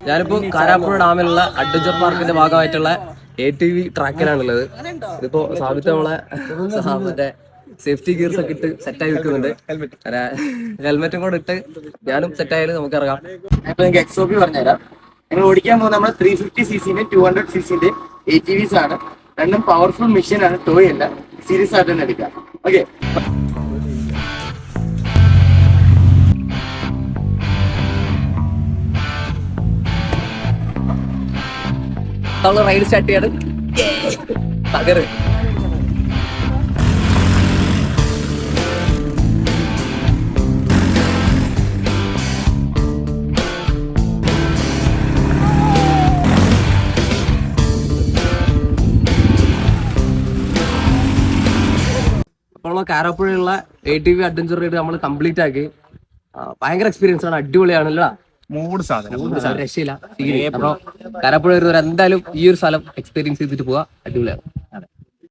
ഞാനിപ്പോ കാരാപ്പുഴ ഡാമിലുള്ള അഡ്വഞ്ചർ പാർക്കിന്റെ ഭാഗമായിട്ടുള്ള ATV ട്രാക്കിലാണുള്ളത്. ഇതിപ്പോ സാബിത്ത് നമ്മളെ മറ്റേ സേഫ്റ്റി ഗിയർസ് ഒക്കെ ഇട്ട് സെറ്റായി നിൽക്കുന്നുണ്ട്. ഹെൽമെറ്റും കൂടെ ഇട്ട് ഞാനും സെറ്റായാലും നമുക്ക് ഇറങ്ങാം. ഇപ്പൊ നിങ്ങൾക്ക് XOP പറഞ്ഞുതരാം. നിങ്ങൾ ഓടിക്കാൻ പോകുന്ന നമ്മൾ 350cc 200cc ATVs ആണ്. രണ്ടും പവർഫുൾ മെഷീൻ ആണ്, ടോയ് അല്ല. സീരിയസ് ആയിട്ട് തന്നെ എടുക്കാം. ഓക്കെ, റൈഡ് സ്റ്റാർട്ട് ചെയ്യാണ്. തകര് അപ്പോൾ കാരാപ്പുഴയുള്ള ATV അഡ്വഞ്ചർ റൈഡ് നമ്മൾ കംപ്ലീറ്റ് ആക്കി. ഭയങ്കര എക്സ്പീരിയൻസ് ആണ്, അടിപൊളിയാണല്ലോ. രക്ഷയില്ല. അപ്പൊ കാരാപ്പുഴ വരുന്നവർ എന്തായാലും ഈ ഒരു സ്ഥലം എക്സ്പീരിയൻസ് ചെയ്തിട്ട് പോവാ. അടിപൊളിയാണ്.